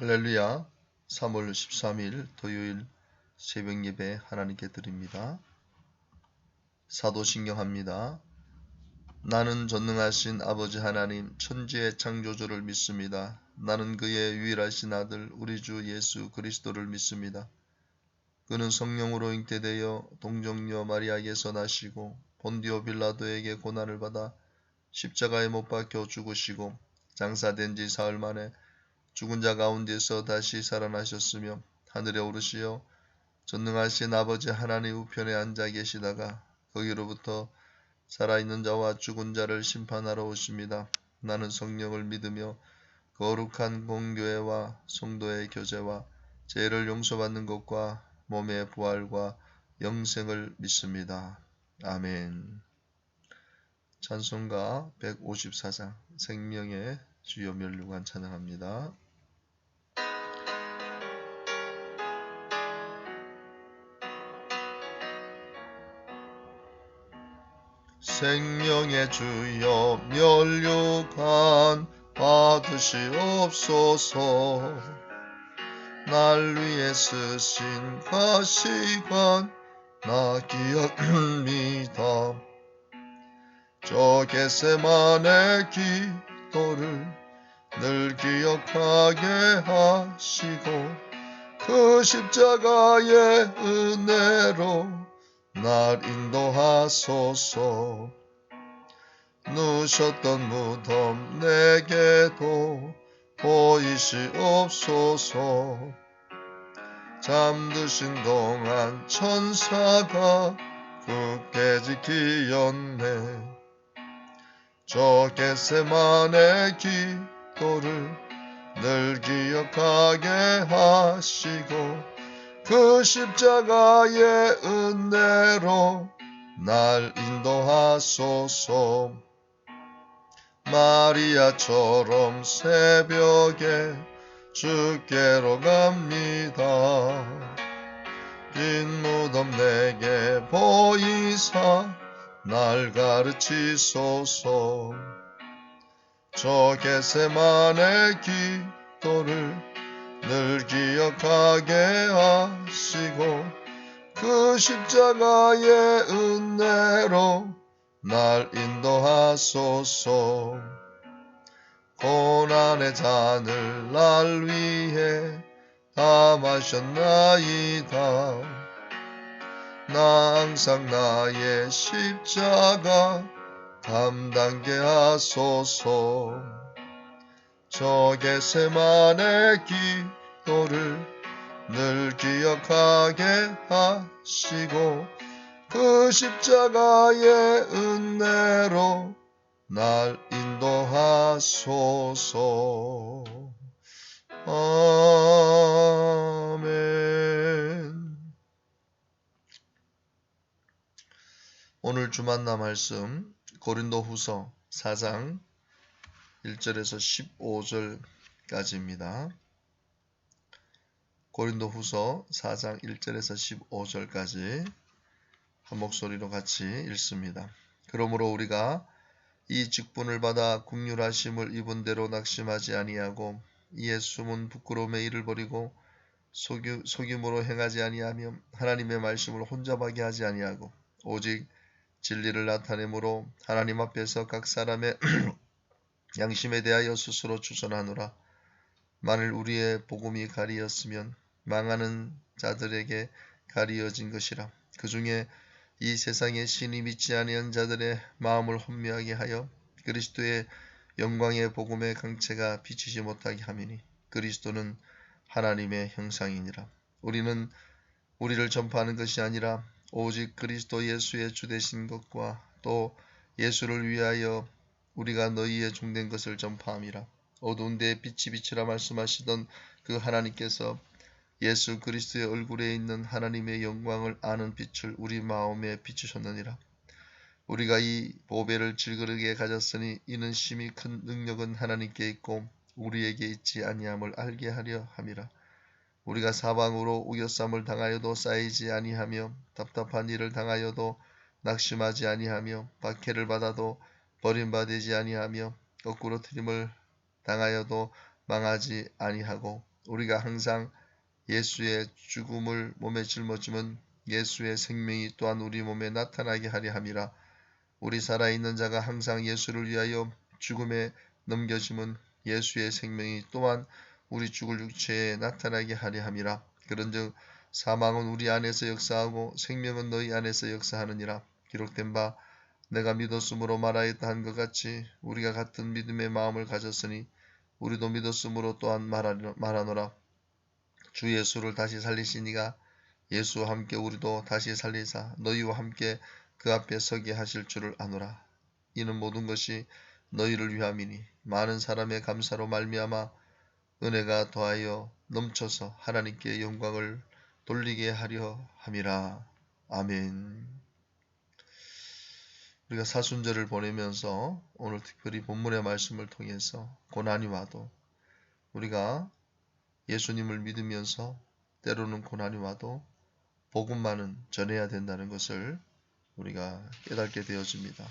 할렐루야. 3월 13일 토요일 새벽 예배 하나님께 드립니다. 사도신경합니다. 나는 전능하신 아버지 하나님 천지의 창조주를 믿습니다. 나는 그의 유일하신 아들 우리 주 예수 그리스도를 믿습니다. 그는 성령으로 잉태되어 동정녀 마리아에게서 나시고 본디오 빌라도에게 고난을 받아 십자가에 못 박혀 죽으시고 장사된 지 사흘 만에 죽은 자 가운데서 다시 살아나셨으며 하늘에 오르시어 전능하신 아버지 하나님 우편에 앉아 계시다가 거기로부터 살아있는 자와 죽은 자를 심판하러 오십니다. 나는 성령을 믿으며 거룩한 공교회와 성도의 교제와 죄를 용서받는 것과 몸의 부활과 영생을 믿습니다. 아멘. 찬송가 154장 생명의 주여 멸류관 찬양합니다. 생명의 주여 멸류관 받으시옵소서. 날 위해 쓰신 가시관 나 기억합니다. 저 겟세마네 기도를 늘 기억하게 하시고 그 십자가의 은혜로 날 인도하소서. 누셨던 무덤 내게도 보이시옵소서. 잠드신 동안 천사가 굳게 지키었네. 저 겟세마네 기도를 늘 기억하게 하시고 그 십자가의 은혜로 날 인도하소서. 마리아처럼 새벽에 주께로 갑니다. 빈 무덤 내게 보이사 날 가르치소서. 저 겟세마네 기도를 늘 기억하게 하시고 그 십자가의 은혜로 날 인도하소서. 고난의 잔을 날 위해 다 마셨나이다. 나 항상 나의 십자가 감당케 하소서. 저 겟세마네 기도를 늘 기억하게 하시고 그 십자가의 은혜로 날 인도하소서. 아멘. 오늘 주만나 말씀 고린도후서 4장 1절에서 15절까지입니다. 고린도후서 4장 1절에서 15절까지 한 목소리로 같이 읽습니다. 그러므로 우리가 이 직분을 받아 긍휼하심을 입은 대로 낙심하지 아니하고 이에 숨은 부끄러움의 일을 버리고 속임으로 행하지 아니하며 하나님의 말씀을 혼잡하게 하지 아니하고 오직 진리를 나타내므로 하나님 앞에서 각 사람의 양심에 대하여 스스로 주선하노라. 만일 우리의 복음이 가리었으면 망하는 자들에게 가리어진 것이라. 그 중에 이 세상의 신이 믿지 아니한 자들의 마음을 혼미하게 하여 그리스도의 영광의 복음의 강체가 비치지 못하게 함이니 그리스도는 하나님의 형상이니라. 우리는 우리를 전파하는 것이 아니라 오직 그리스도 예수의 주되신 것과 또 예수를 위하여 우리가 너희의 종된 것을 전파함이라. 어두운 데에 빛이 비치라 말씀하시던 그 하나님께서 예수 그리스도의 얼굴에 있는 하나님의 영광을 아는 빛을 우리 마음에 비추셨느니라. 우리가 이 보배를 질그릇에 가졌으니 이는 심히 큰 능력은 하나님께 있고 우리에게 있지 아니함을 알게 하려 함이라. 우리가 사방으로 우겨쌈을 당하여도 쌓이지 아니하며 답답한 일을 당하여도 낙심하지 아니하며 박해를 받아도 버림받지 아니하며 거꾸로 트림을 당하여도 망하지 아니하고 우리가 항상 예수의 죽음을 몸에 짊어지면 예수의 생명이 또한 우리 몸에 나타나게 하려 함이라. 우리 살아있는 자가 항상 예수를 위하여 죽음에 넘겨짐은 예수의 생명이 또한 우리 죽을 육체에 나타나게 하려 함이라. 그런즉 사망은 우리 안에서 역사하고 생명은 너희 안에서 역사하느니라. 기록된 바 내가 믿었으므로 말하였다 한 것 같이 우리가 같은 믿음의 마음을 가졌으니 우리도 믿었으므로 또한 말하노라. 주 예수를 다시 살리시니가 예수와 함께 우리도 다시 살리사 너희와 함께 그 앞에 서게 하실 줄을 아노라. 이는 모든 것이 너희를 위함이니 많은 사람의 감사로 말미암아 은혜가 더하여 넘쳐서 하나님께 영광을 돌리게 하려 함이라. 아멘. 우리가 사순절을 보내면서 오늘 특별히 본문의 말씀을 통해서 고난이 와도 우리가 예수님을 믿으면서 때로는 고난이 와도 복음만은 전해야 된다는 것을 우리가 깨닫게 되어집니다.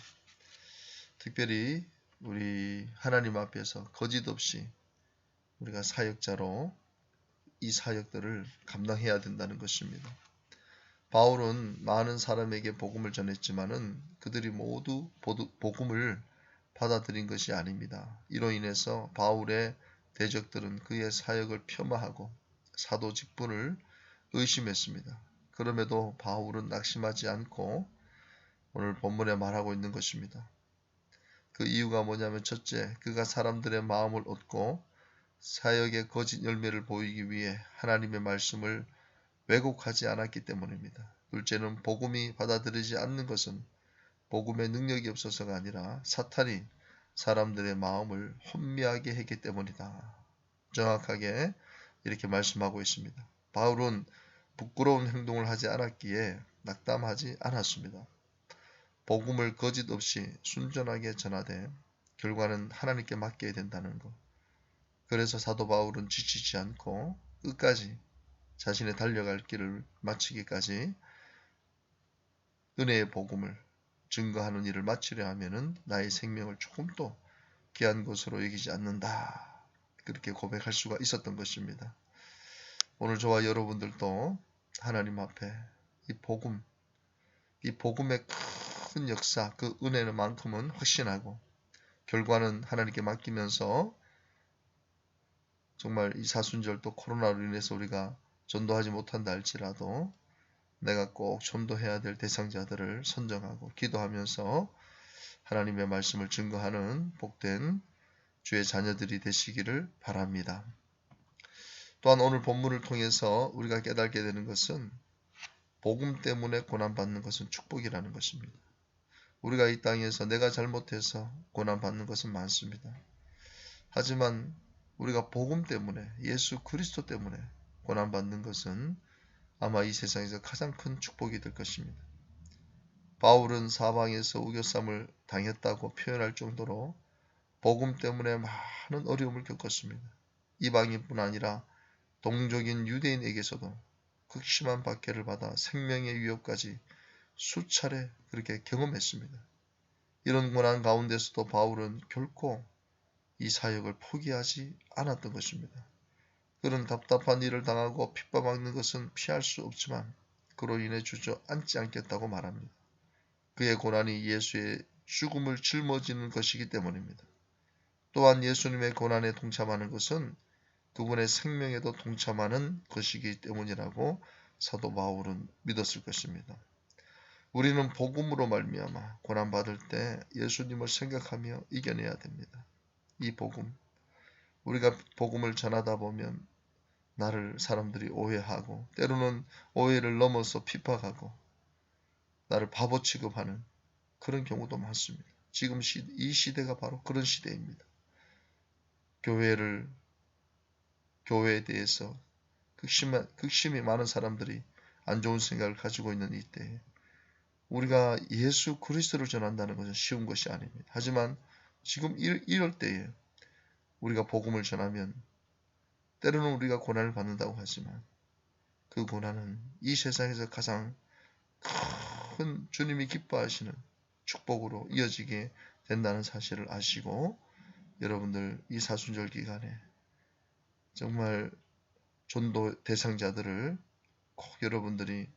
특별히 우리 하나님 앞에서 거짓 없이 우리가 사역자로 이 사역들을 감당해야 된다는 것입니다. 바울은 많은 사람에게 복음을 전했지만은 그들이 모두 복음을 받아들인 것이 아닙니다. 이로 인해서 바울의 대적들은 그의 사역을 폄하하고 사도 직분을 의심했습니다. 그럼에도 바울은 낙심하지 않고 오늘 본문에 말하고 있는 것입니다. 그 이유가 뭐냐면 첫째, 그가 사람들의 마음을 얻고 사역의 거짓 열매를 보이기 위해 하나님의 말씀을 왜곡하지 않았기 때문입니다. 둘째는 복음이 받아들이지 않는 것은 복음의 능력이 없어서가 아니라 사탄이 사람들의 마음을 혼미하게 했기 때문이다. 정확하게 이렇게 말씀하고 있습니다. 바울은 부끄러운 행동을 하지 않았기에 낙담하지 않았습니다. 복음을 거짓 없이 순전하게 전하되 결과는 하나님께 맡겨야 된다는 것. 그래서 사도 바울은 지치지 않고 끝까지 자신의 달려갈 길을 마치기까지 은혜의 복음을 증거하는 일을 마치려 하면은 나의 생명을 조금도 귀한 것으로 여기지 않는다. 그렇게 고백할 수가 있었던 것입니다. 오늘 저와 여러분들도 하나님 앞에 이 복음의 큰 역사, 그 은혜만큼은 확신하고 결과는 하나님께 맡기면서 정말 이 사순절 또 코로나로 인해서 우리가 전도하지 못한다 할지라도 내가 꼭 전도해야 될 대상자들을 선정하고 기도하면서 하나님의 말씀을 증거하는 복된 주의 자녀들이 되시기를 바랍니다. 또한 오늘 본문을 통해서 우리가 깨닫게 되는 것은 복음 때문에 고난받는 것은 축복이라는 것입니다. 우리가 이 땅에서 내가 잘못해서 고난받는 것은 많습니다. 하지만 우리가 복음 때문에 예수 그리스도 때문에 고난받는 것은 아마 이 세상에서 가장 큰 축복이 될 것입니다. 바울은 사방에서 우겨쌈을 당했다고 표현할 정도로 복음 때문에 많은 어려움을 겪었습니다. 이방인뿐 아니라 동족인 유대인에게서도 극심한 박해를 받아 생명의 위협까지 수차례 그렇게 경험했습니다. 이런 고난 가운데서도 바울은 결코 이 사역을 포기하지 않았던 것입니다. 그런 답답한 일을 당하고 핍박받는 것은 피할 수 없지만 그로 인해 주저앉지 않겠다고 말합니다. 그의 고난이 예수의 죽음을 짊어지는 것이기 때문입니다. 또한 예수님의 고난에 동참하는 것은 그분의 생명에도 동참하는 것이기 때문이라고 사도 바울은 믿었을 것입니다. 우리는 복음으로 말미암아 고난받을 때 예수님을 생각하며 이겨내야 됩니다. 이 복음, 우리가 복음을 전하다 보면 나를 사람들이 오해하고 때로는 오해를 넘어서 핍박하고 나를 바보 취급하는 그런 경우도 많습니다. 지금 이 시대가 바로 그런 시대입니다. 교회에 대해서 극심히 많은 사람들이 안 좋은 생각을 가지고 있는 이때에 우리가 예수 그리스도를 전한다는 것은 쉬운 것이 아닙니다. 하지만 지금 이럴 때에 우리가 복음을 전하면 때로는 우리가 고난을 받는다고 하지만 그 고난은 이 세상에서 가장 큰 주님이 기뻐하시는 축복으로 이어지게 된다는 사실을 아시고 여러분들 이 사순절 기간에 정말 전도 대상자들을 꼭 여러분들이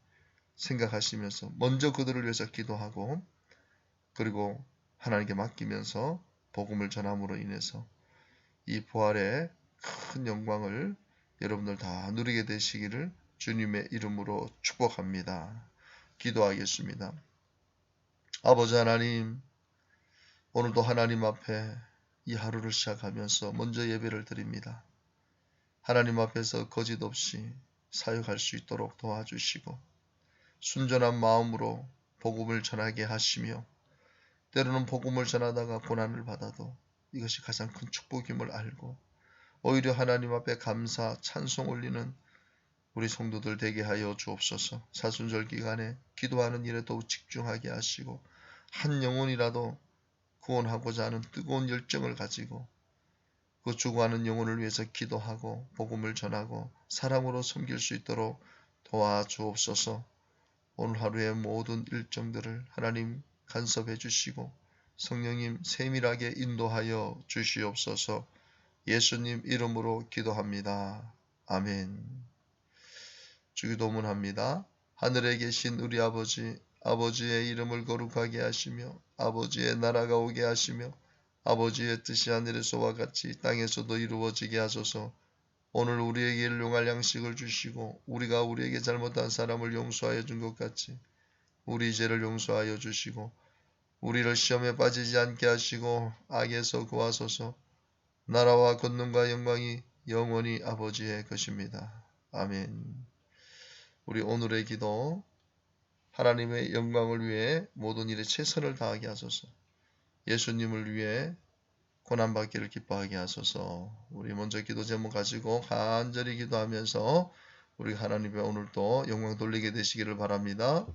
생각하시면서 먼저 그들을 위해서 기도하고 그리고 하나님께 맡기면서 복음을 전함으로 인해서 이 부활의 큰 영광을 여러분들 다 누리게 되시기를 주님의 이름으로 축복합니다. 기도하겠습니다. 아버지 하나님, 오늘도 하나님 앞에 이 하루를 시작하면서 먼저 예배를 드립니다. 하나님 앞에서 거짓 없이 사역할 수 있도록 도와주시고 순전한 마음으로 복음을 전하게 하시며 때로는 복음을 전하다가 고난을 받아도 이것이 가장 큰 축복임을 알고 오히려 하나님 앞에 감사, 찬송 올리는 우리 성도들 되게 하여 주옵소서. 사순절 기간에 기도하는 일에 더욱 집중하게 하시고 한 영혼이라도 구원하고자 하는 뜨거운 열정을 가지고 그 죽어가는 영혼을 위해서 기도하고 복음을 전하고 사랑으로 섬길 수 있도록 도와주옵소서. 오늘 하루의 모든 일정들을 하나님 간섭해 주시고 성령님 세밀하게 인도하여 주시옵소서. 예수님 이름으로 기도합니다. 아멘. 주기도문합니다. 하늘에 계신 우리 아버지, 아버지의 이름을 거룩하게 하시며 아버지의 나라가 오게 하시며 아버지의 뜻이 하늘에서와 같이 땅에서도 이루어지게 하소서. 오늘 우리에게 일용할 양식을 주시고 우리가 우리에게 잘못한 사람을 용서하여 준 것 같이 우리 죄를 용서하여 주시고 우리를 시험에 빠지지 않게 하시고 악에서 구하소서. 나라와 권능과 영광이 영원히 아버지의 것입니다. 아멘. 우리 오늘의 기도, 하나님의 영광을 위해 모든 일에 최선을 다하게 하소서. 예수님을 위해 고난받기를 기뻐하게 하소서. 우리 먼저 기도 제목 가지고 간절히 기도하면서 우리 하나님의 오늘도 영광 돌리게 되시기를 바랍니다.